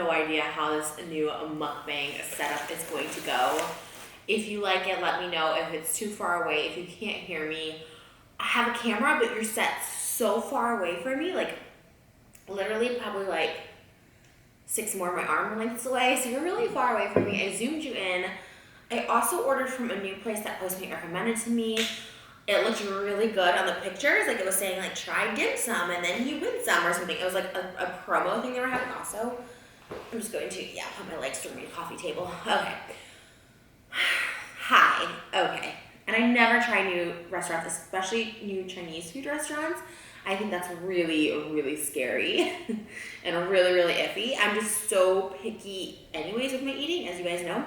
no idea how this new mukbang setup is going to go. If you like it, let me know. If it's too far away, if you can't hear me, I have a camera, but you're set so far away from me, like literally probably like 6 more of my arm lengths away, so you're really far away from me. I zoomed you in. I also ordered from a new place that Postmate recommended to me. It looked really good on the pictures. Like it was saying like try dim sum and then you win some or something. It was like a promo thing they were having also. I'm just going to, put my legs through my coffee table. Okay. Hi. Okay. And I never try new restaurants, especially new Chinese food restaurants. I think that's really, really scary and really, really iffy. I'm just so picky anyways with my eating, as you guys know.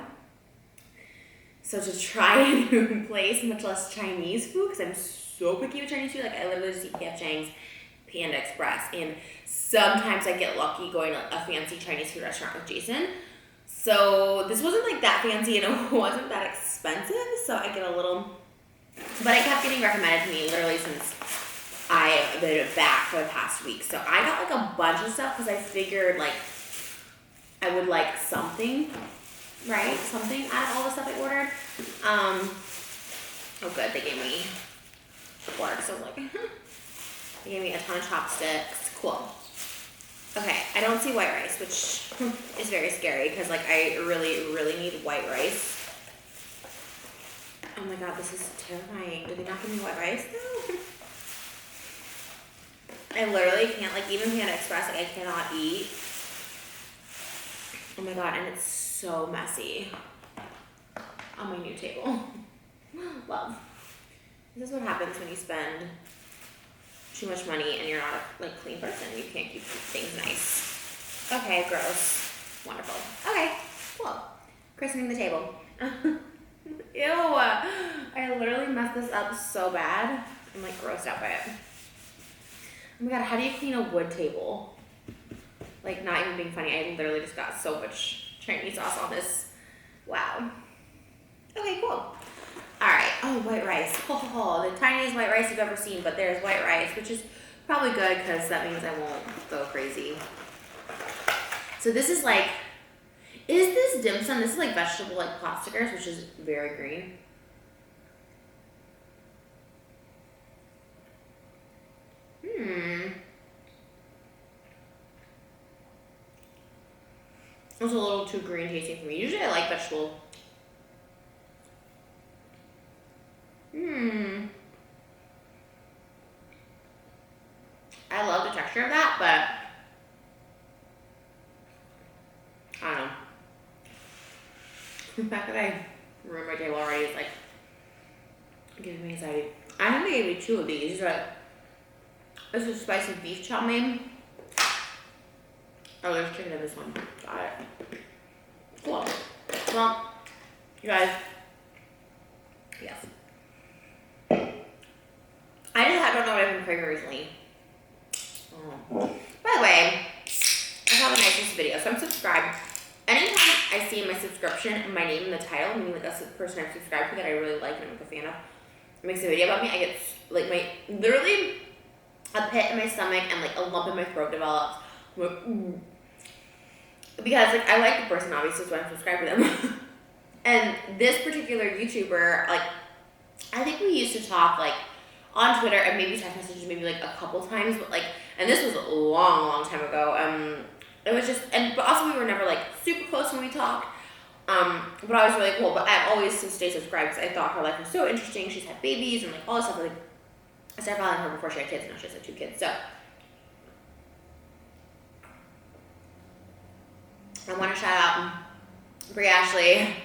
So to try a new place, much less Chinese food, because I'm so picky with Chinese food, like I literally just eat P.F. Chang's, Panda Express, and sometimes I get lucky going to a fancy Chinese food restaurant with Jason. So this wasn't like that fancy and it wasn't that expensive, so I get a little, but I kept getting recommended to me literally since I've been back for the past week. So I got like a bunch of stuff because I figured like I would like something. Right? Something out of all the stuff I ordered. Oh good, they gave me forks, so I was like, they gave me a ton of chopsticks. Cool. Okay, I don't see white rice, which is very scary because like I really, really need white rice. Oh my god, this is terrifying. Did they not give me white rice though? I literally can't, like even Panda Express, like I cannot eat. Oh my god, and it's so messy on my new table. Love. This is what happens when you spend too much money and you're not a like clean person. You can't keep things nice. Okay, gross. Wonderful. Okay, cool. Christening the table. Ew. I literally messed this up so bad. I'm like grossed out by it. Oh my god, how do you clean a wood table? Like, not even being funny, I literally just got so much Chinese sauce on this. Wow. Okay, cool. Alright, oh, white rice. Oh, the tiniest white rice you've ever seen, but there's white rice, which is probably good because that means I won't go crazy. So this is like, is this dim sum? This is like vegetable, like pot stickers, which is very green. It's a little too green tasting for me. Usually I like vegetable. I love the texture of that, but I don't know. The fact that I ruined my table already is like giving me anxiety. I think they gave me 2 of these, but this is spicy beef chow mein. Oh, there's chicken in this one. Got it. Cool. Well, you guys, yes. I don't know what I've been craving recently. By the way, I have a nice video, so I'm subscribed. Anytime I see in my subscription my name in the title, meaning like that's the person I'm subscribed to that I really like and I'm like a fan of, makes a video about me, I get like literally a pit in my stomach and like a lump in my throat develops. Because like I like the person obviously, so I'm subscribed to them. And this particular YouTuber, like I think we used to talk like on Twitter and maybe text messages maybe like a couple times, but like, and this was a long time ago. It was just, but also we were never like super close when we talked. But I was really cool. But I've always stayed subscribed because I thought her life was so interesting. She's had babies and like all this stuff. Like I started following her before she had kids, and now she has like 2 kids. So I want to shout out Brie Ashley.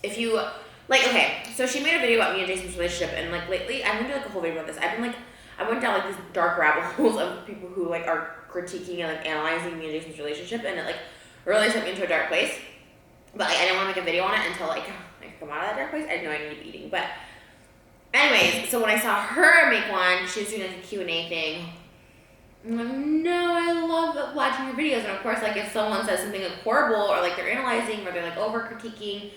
If you like, okay, so she made a video about me and Jason's relationship, and like lately, I'm gonna do like a whole video about this. I went down like these dark rabbit holes of people who like are critiquing and like analyzing me and Jason's relationship, and it like really sent me into a dark place. But like, I didn't want to make a video on it until like I come out of that dark place. I didn't know I needed to be eating. But anyways, so when I saw her make one, she was doing like a Q&A thing. I'm like, no, I love watching your videos. And of course, like if someone says something like horrible or like they're analyzing or they're like over critiquing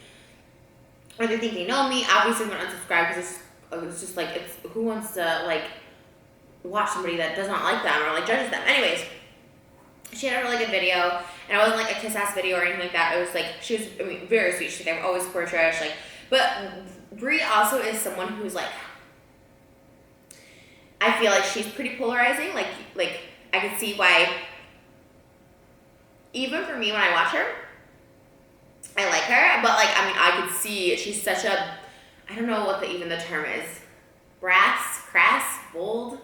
or they think they know me, obviously I'm gonna unsubscribe because it's just like, it's who wants to like watch somebody that does not like them or like judges them. Anyways, She had a really good video, and it wasn't like a kiss-ass video or anything like that. It was like, she was, I mean, very sweet. She's like, I've always support Trish, like, but Brie also is someone who's like, I feel like she's pretty polarizing. Like I could see why, even for me when I watch her, I like her, but like, I mean, I could see she's such a, I don't know what even the term is, crass, bold.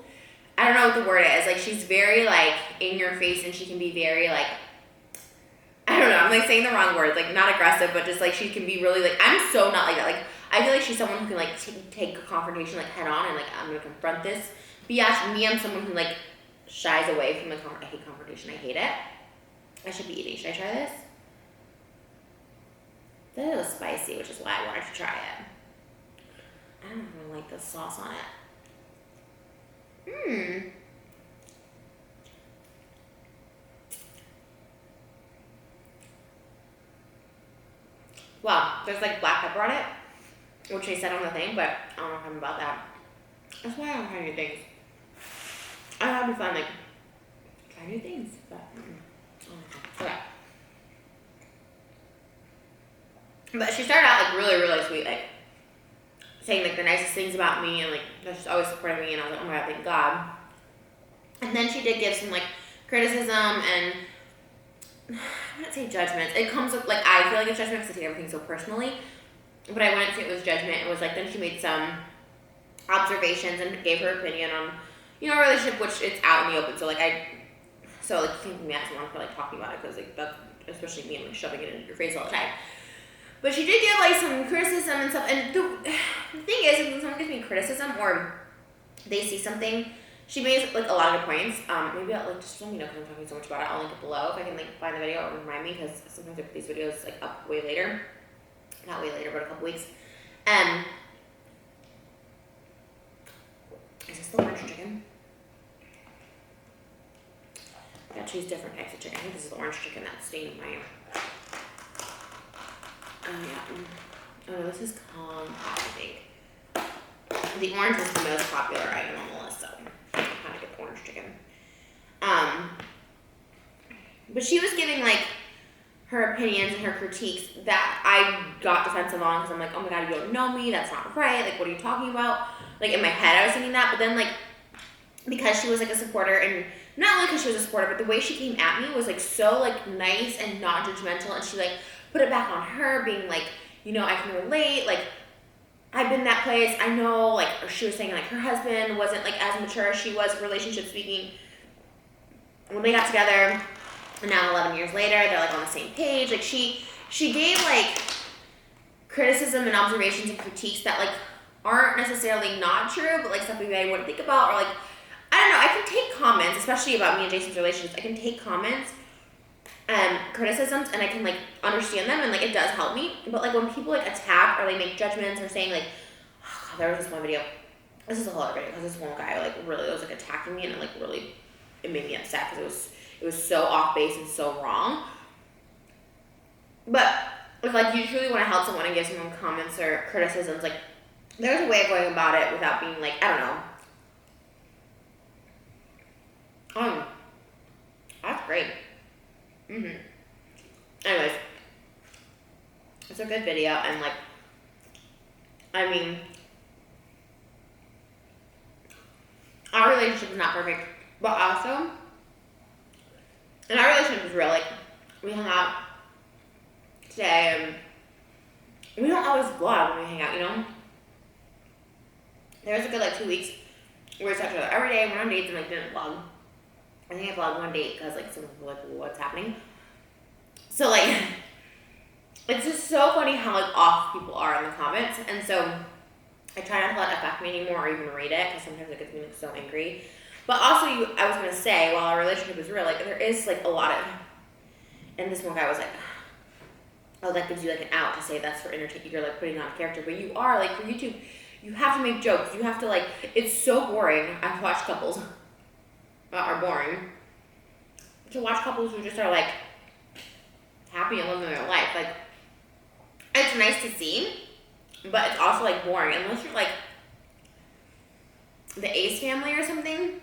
I don't know what the word is. Like, she's very like in your face, and she can be very like, I don't know, I'm like saying the wrong words, like not aggressive, but just like she can be really like, I'm so not like that. Like, I feel like she's someone who can like take a confrontation like head on, and like, I'm gonna confront this. But yeah, me, I'm someone who like shies away from the I hate confrontation. I hate it. I should be eating. Should I try this? That was spicy, which is why I wanted to try it. I don't really like the sauce on it. Well, there's like black pepper on it, which they said on the thing, but I don't know if I'm about that. That's why I don't try new things. I thought it'd be fun, like, try new things, but okay. But she started out like really, really sweet, like saying like the nicest things about me, and like she's always supporting me, and I was like, oh my god, thank God. And then she did give some like criticism and I wouldn't say judgments. It comes with like, I feel like it's judgment because I take everything so personally, but I wouldn't say it was judgment. It was like, then she made some observations and gave her opinion on, you know, a relationship, which it's out in the open. So like you can't be mad at someone for like talking about it, because like that's, especially me, I'm like shoving it into your face all the time. But she did give like some criticism and stuff. And the thing is, when someone gives me criticism or they see something, she made like a lot of good points. Maybe I'll like just let me know because I'm talking so much about it. I'll link it below if I can like find the video or remind me, because sometimes I put these videos like up way later. Not way later, but a couple weeks. Is this the orange chicken? I gotta choose different types of chicken. I think this is the orange chicken that's stained my. Oh yeah. Oh no, this is Kong Pao, I think. The orange is the most popular item on the list, so I'm gonna get orange chicken. But she was giving like her opinions and her critiques that I got defensive on, because I'm like, oh my god, you don't know me, that's not right, like what are you talking about? Like in my head I was thinking that, but then like, because she was like a supporter, and not only because she was a supporter, but the way she came at me was like so like nice and not judgmental, and she like put it back on her, being like, you know, I can relate, like I've been in that place, I know, like she was saying like her husband wasn't like as mature as she was relationship speaking when they got together, and now 11 years later they're like on the same page. Like she gave like criticism and observations and critiques that like aren't necessarily not true, but like something that I wouldn't think about, or like I don't know, I can take comments, especially about me and Jason's relationships. I can take comments and criticisms, and I can like understand them, and like it does help me. But like when people like attack or they make judgments or saying like, oh God, there was this one video, this is a whole other video, because this one guy like really was like attacking me, and it made me upset because it was so off base and so wrong. But if like you truly want to help someone and give someone comments or criticisms, like there's a way of going about it without being like, I don't know. That's great. Anyways, it's a good video, and like, I mean, our relationship is not perfect, but also, and our relationship is real. Like, we hung out today, and we don't always vlog when we hang out, you know? There was a good like 2 weeks where we saw each other every day, went on dates, and like didn't vlog. I think I vlogged one date because like some people were like, what's happening? So like, it's just so funny how like off people are in the comments, and so I try not to let it affect me anymore or even read it, because sometimes it gets me like so angry. But also, I was gonna say, while our relationship is real, like there is like a lot of, and this one guy was like, oh, that gives you like an out to say that's for entertainment, you're like putting on a character, but you are like for YouTube, you have to make jokes, you have to like, it's so boring. I've watched couples are boring. To watch couples who just are like happy and living their life, like it's nice to see, but it's also like boring unless you're like the Ace family or something.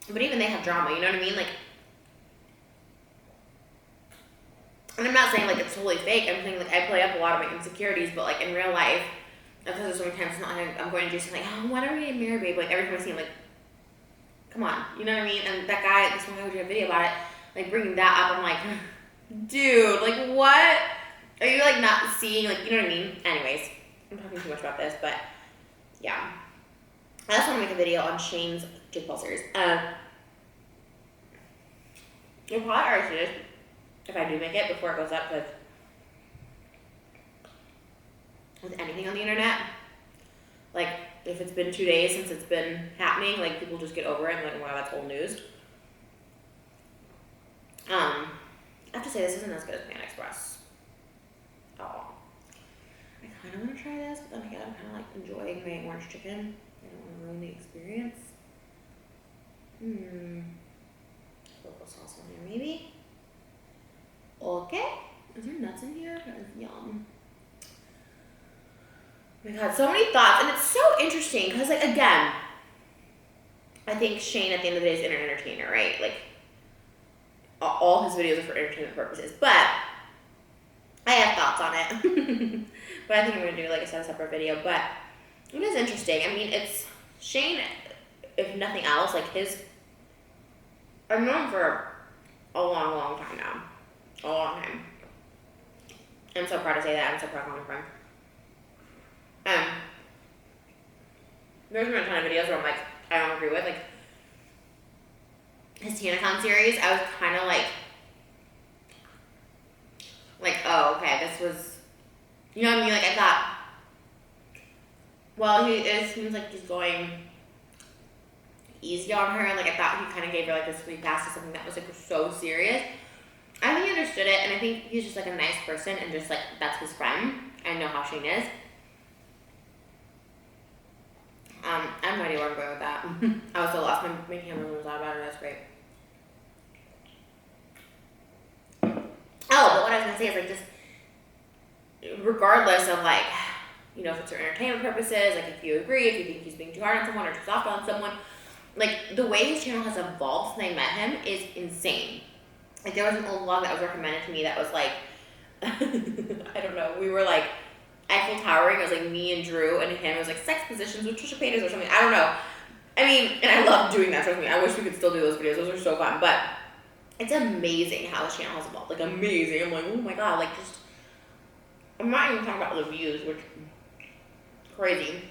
But even they have drama, you know what I mean? Like And I'm not saying like it's totally fake. I'm saying like I play up a lot of my insecurities, but like in real life, because there's so many times it's not like I'm going to do something like, oh, when are we getting married, babe? Like every time I see him, like, come on, you know what I mean? And that guy, this one guy who did a video about it, like bringing that up, I'm like, dude, like what? Are you like not seeing, like, you know what I mean? Anyways, I'm talking too much about this, but yeah. I just want to make a video on Shane's Jake Paul series. You'll probably already see this if I do make it before it goes up, because with anything on the internet, like if it's been 2 days since it's been happening, like people just get over it and like, wow, that's old news. I have to say this isn't as good as Panda Express. Oh, I kind of want to try this, but then again, I'm kind of like enjoying my orange chicken. I don't want to ruin the experience. Local sauce on here, maybe. Okay. Is there nuts in here? That is yum. Oh my god, so many thoughts, and it's so interesting because, like, again, I think Shane at the end of the day is an entertainer, right? Like, all his videos are for entertainment purposes, but I have thoughts on it. But I think I'm gonna do, like I said, a separate video. But it is interesting. I mean, it's Shane, if nothing else, like I've known him for a long, long time now. A long time. I'm so proud to say that. I'm so proud of my friend. There's been a ton of videos where I'm like, I don't agree with, like, his TanaCon series. I was kind of like, oh, okay, this was, you know what I mean? Like, I thought, well, it seems like he's going easy on her, and like, I thought he kind of gave her like this free pass to something that was like so serious. I think he understood it, and I think he's just like a nice person, and just like, that's his friend. I know how Shane is. I have no idea where I'm going with that. I was so lost. My camera was out about it. That's great. Oh, but what I was gonna say is like, just regardless of like, you know, if it's for entertainment purposes, like if you agree, if you think he's being too hard on someone or too soft on someone, like the way his channel has evolved since I met him is insane. Like there was an old vlog that was recommended to me that was like, I don't know, we were like Eiffel Towering. It was like me and Drew and him. It was like sex positions with Trisha Paytas or something. I don't know. I mean, and I love doing that, trust me. I wish we could still do those videos. Those are so fun. But it's amazing how the channel has evolved. Like amazing. I'm like, oh my god, like just, I'm not even talking about the views, which crazy.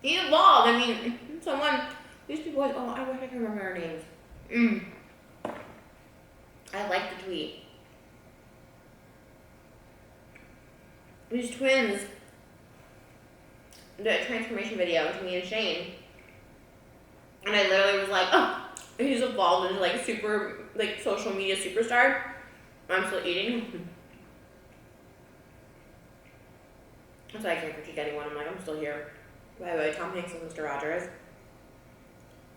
He evolved. I mean, these people, oh, I wish I could remember their names. I like the tweet. These twins did a transformation video with me and Shane. And I literally was like, oh, he's evolved into like super, like social media superstar. I'm still eating. That's why I can't critique anyone. I'm like, I'm still here. By the way, Tom Hanks and Mr. Rogers.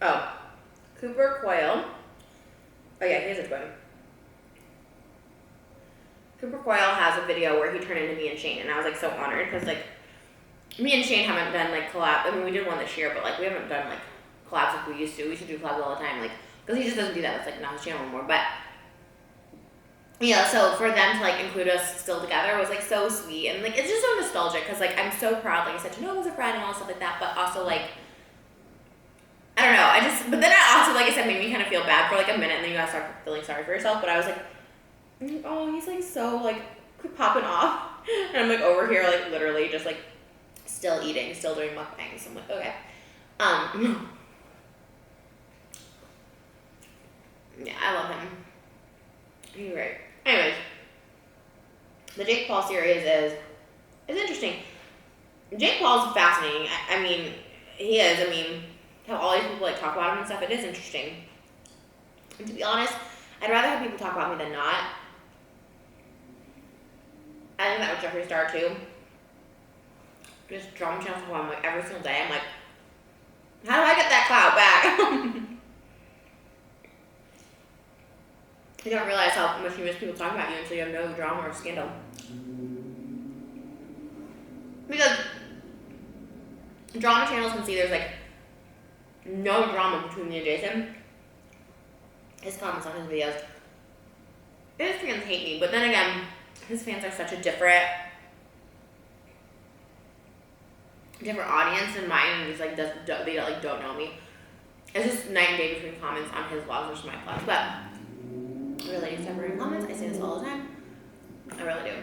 Oh, Cooper Coyle. Oh yeah, he has a twin. Cooper Coyle has a video where he turned into me and Shane, and I was like so honored because like me and Shane haven't done like collab. I mean, we did one this year, but like we haven't done like collabs like we used to. We should do collabs all the time, like because he just doesn't do that. It's like not his channel anymore. But yeah, so for them to like include us still together was like so sweet, and like it's just so nostalgic because like I'm so proud, like I said, to know him as a friend and all stuff like that. But also like I don't know, but then it also, like I said, made me kind of feel bad for like a minute, and then you gotta start feeling sorry for yourself. But I was like, oh, he's like so like popping off, and I'm like over here like literally just like still eating, still doing mukbangs. I'm like, okay, yeah, I love him. He's great. Anyways, the Jake Paul series is interesting. Jake Paul's fascinating. I mean, he is. I mean, how all these people like talk about him and stuff. It is interesting. And to be honest, I'd rather have people talk about me than not. I think that with Jeffree Star too. Just drama channels talk about him like every single day. I'm like, how do I get that clout back? You don't realize how much you miss people talking about you until you have no drama or scandal. Because drama channels can see there's like no drama between me and Jason. His comments on his videos, his fans hate me, but then again, his fans are such a different audience than mine, and just like they like don't know me. It's just night and day between comments on his vlogs versus my vlogs. But I really do separate comments. I say this all the time. I really do.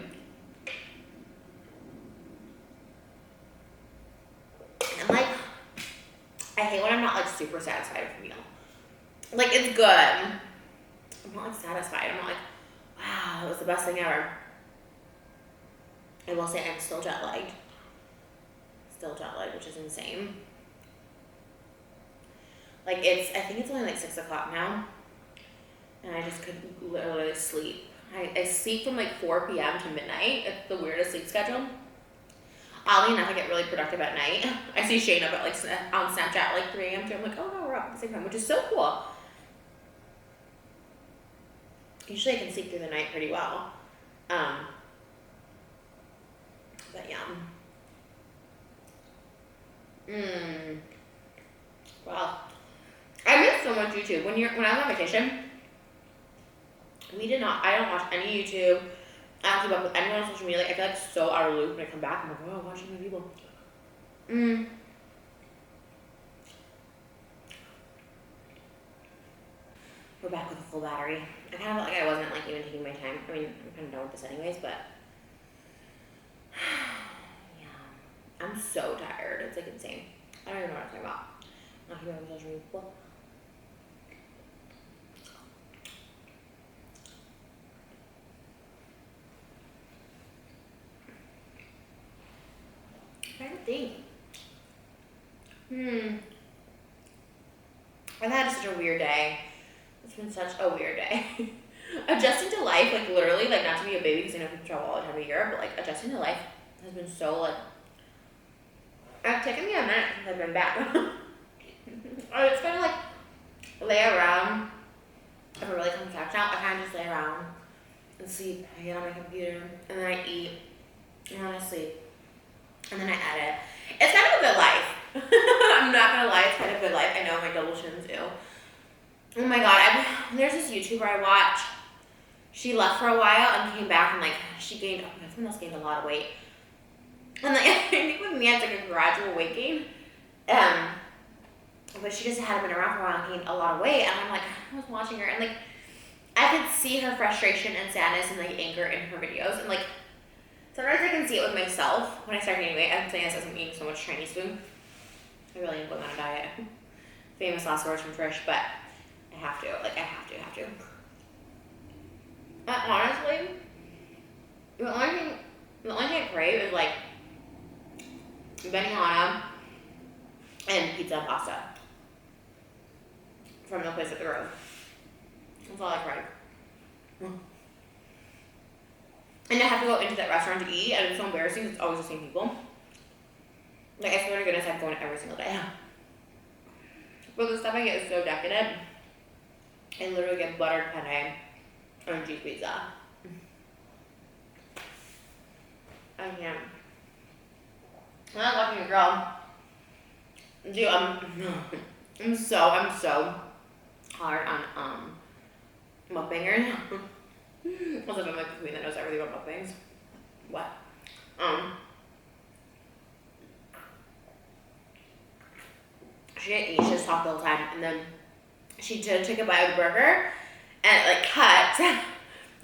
And like, I hate when I'm not like super satisfied with a meal. Like, it's good. I'm not like satisfied. I'm not like, wow, that was the best thing ever. I will say I'm still jet lagged. Which is insane. Like, I think it's only like 6 o'clock now. And I just could literally sleep. I sleep from like 4 p.m. to midnight. It's the weirdest sleep schedule. Oddly enough, I get really productive at night. I see Shane up at like on Snapchat at like 3 a.m. too. I'm like, oh no, we're up at the same time, which is so cool. Usually I can sleep through the night pretty well. But yeah. Wow. I miss so much YouTube. When I was on vacation, I don't watch any YouTube. I don't keep up with anyone on social media. Like, I feel like so out of the loop when I come back. I'm like, wow, I'm watching my people. We're back with a full battery. I kind of felt like I wasn't like even taking my time. I mean, I'm kind of done with this anyways, but yeah. I'm so tired. It's like insane. I don't even know what I'm talking about. I'm not keeping up with social media people. I'm trying to think. I've had such a weird day. It's been such a weird day. Adjusting to life, like literally, like not to be a baby because I know people travel all the time of year, but like adjusting to life has been so like, it's taken me a minute since I've been back. I just kind of like lay around. If it really comes back now, I kind of just lay around and sleep. I get on my computer and then I eat and then I sleep and then I edit. It's kind of a good life. I'm not gonna lie, it's kind of a good life. I know my double chins do. Oh my god, there's this YouTuber I watch. She left for a while and came back and like she gained, someone else gained a lot of weight. And like I think with me it's like a gradual weight gain. But she just hadn't been around for a while and gained a lot of weight. And I'm like, I was watching her and like I could see her frustration and sadness and like anger in her videos. And like sometimes I can see it with myself when I start gaining weight. I'm saying this as I'm eating so much Chinese food. I really am going on a diet. Famous last words from Trish, but I have to. Like, I have to. Honestly, the only thing I crave is like benihana and pizza and pasta from the place at the Grove. That's all I crave. And I have to go into that restaurant to eat, and it's so embarrassing because it's always the same people. Like, I swear to goodness, I'm going every single day. But the stuff I get is so decadent. I literally get buttered penne and cheese pizza. I can't. I'm not watching a girl. Dude, I'm so hard on mukbangers. Also, I'm like the queen that knows everything about mukbangs. What? She just talked the whole time, and then she took a bite of the burger, and it like cut her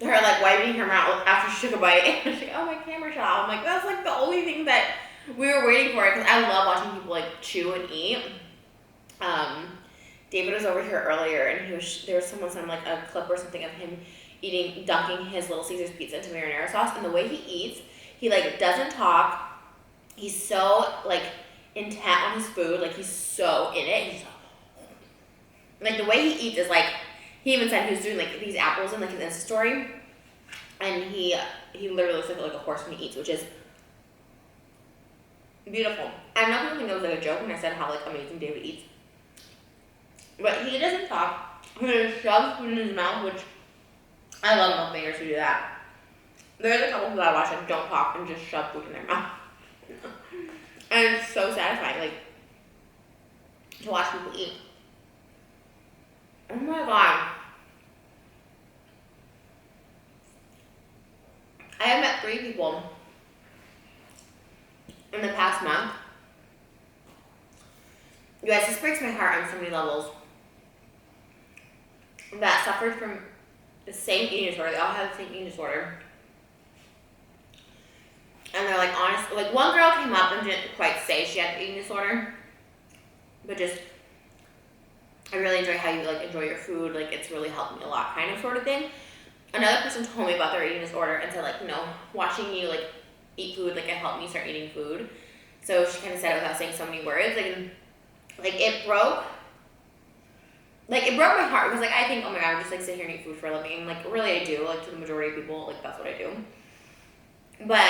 like wiping her mouth after she took a bite. And she's like, "Oh, my camera shot." I'm like, that's like the only thing that we were waiting for, because I love watching people like chew and eat. David was over here earlier, and there was someone sent like a clip or something of him dunking his Little Caesars pizza into marinara sauce, and the way he eats, he like doesn't talk. He's so like intent on his food, like he's so in it. He's like the way he eats is like, he even said he was doing like these apples in like his Insta story, and he literally looks like a horse when he eats, which is beautiful. I know people think it was like a joke when I said how like amazing David eats, but he doesn't talk. He just shoves food in his mouth, which I love mukbangers who do that. There's a couple people I watch that don't talk and just shove food in their mouth. And it's so satisfying, like, to watch people eat. Oh my god. I have met 3 people in the past month. You guys, this breaks my heart on so many levels. That suffered from the same eating disorder. They all have the same eating disorder. And they're like, honest, like one girl came up and didn't quite say she had an eating disorder, but just, I really enjoy how you like enjoy your food. Like it's really helped me a lot, kind of sort of thing. Another person told me about their eating disorder and said like, you know, watching you like eat food, like it helped me start eating food. So she kind of said it without saying so many words. Like it broke my heart because like I think, oh my god, I just like sit here and eat food for a living. Like really I do, like to the majority of people, like that's what I do. But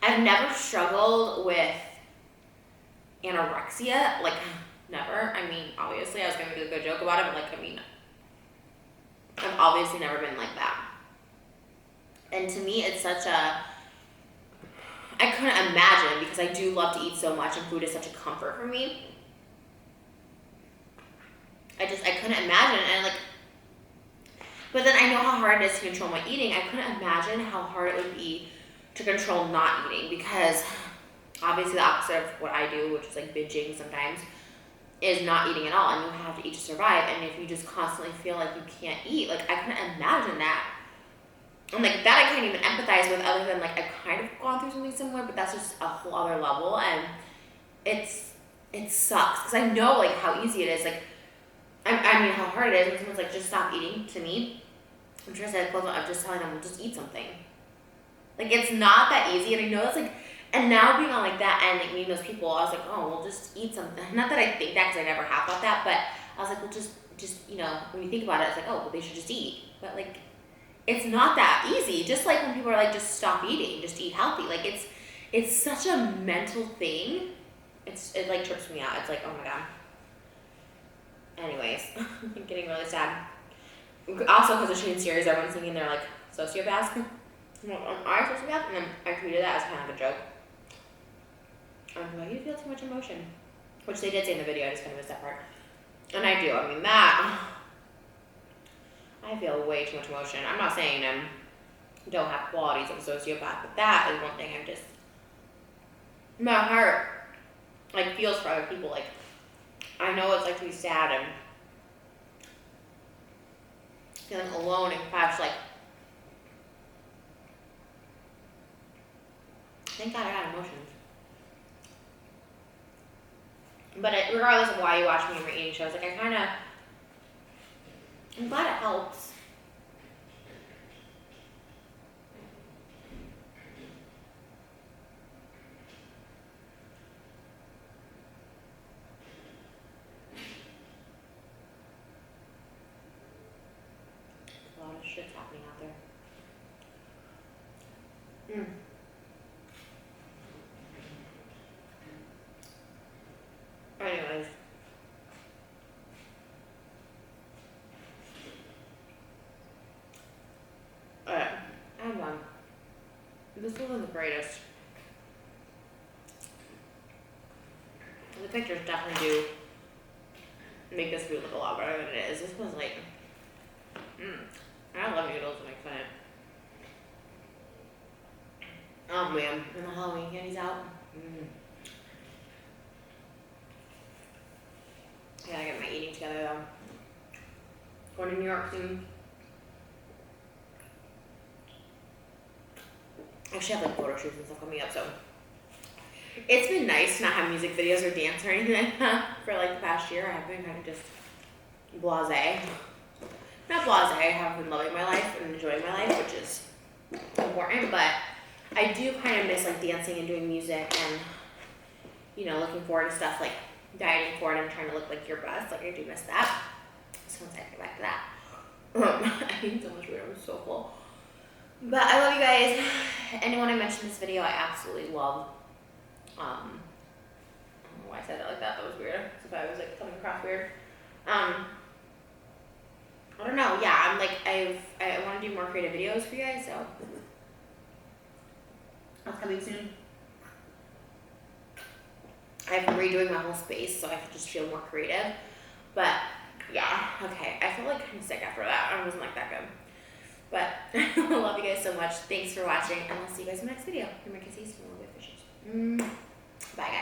I've never struggled with anorexia, like never. I mean, obviously I was gonna do a good joke about it, but like I mean, I've obviously never been like that. And to me it's such a, I couldn't imagine because I do love to eat so much and food is such a comfort for me. I couldn't imagine and like, but then I know how hard it is to control my eating. I couldn't imagine how hard it would be to control not eating because obviously the opposite of what I do, which is like binging sometimes, is not eating at all and you have to eat to survive. And if you just constantly feel like you can't eat, like I couldn't imagine that. And like that I can't even empathize with other than like I've kind of gone through something similar, but that's just a whole other level and it sucks because I know like how easy it is. Like I mean how hard it is when someone's like just stop eating. To me, I'm trying to say I'm just telling them just eat something. Like it's not that easy and I know it's like, and now being on like that and like meeting those people, I was like, oh well just eat something. Not that I think that because I never have thought that, but I was like, well just you know, when you think about it, it's like, oh well they should just eat. But like it's not that easy. Just like when people are like, just stop eating, just eat healthy. Like it's such a mental thing. It like trips me out. It's like, oh my god. Anyways, I'm getting really sad. Also because of Shane's series, everyone's thinking they're like sociopaths. I'm a sociopath, and then I tweeted that as kind of a joke. I'm like, you feel too much emotion. Which they did say in the video, I just kind of missed that part. And I do, I mean that. I feel way too much emotion. I'm not saying I don't have qualities of a sociopath, but that is one thing I'm just, my heart like feels for other people. Like I know it's like to be sad and feeling alone and perhaps like, thank God I got emotions. But regardless of why you watch me in my eating shows, like I'm glad it helps. A lot of shit's happening out there. Anyways. Alright, I'm done. This wasn't the greatest. The pictures definitely do make this food look a lot better than it is. This was like, I love noodles when I couldn't. Oh man, and the Halloween candy's out. I gotta get my eating together though. Going to New York soon. I actually have like photo shoots and stuff coming up, so it's been nice to not have music videos or dance or anything like that for like the past year. I've been kind of just blasé. Not blasé, I have been loving my life and enjoying my life, which is important, but I do kind of miss like dancing and doing music and, you know, looking forward to stuff like dieting for it and trying to look like your best. Like I do miss that. So once I get back to that. I ate so much food, I'm so full. But I love you guys. Anyone I mentioned in this video, I absolutely love. I don't know why I said it like that. That was weird. If I was like coming across weird. I don't know. Yeah, I'm like I want to do more creative videos for you guys. So that's coming soon. I'm redoing my whole space, so I can just feel more creative. But yeah, okay. I feel like kind of sick after that. I wasn't like that good. But Love you guys so much. Thanks for watching, and I'll see you guys in the next video. Remember to taste a little bit fishes. Bye, guys.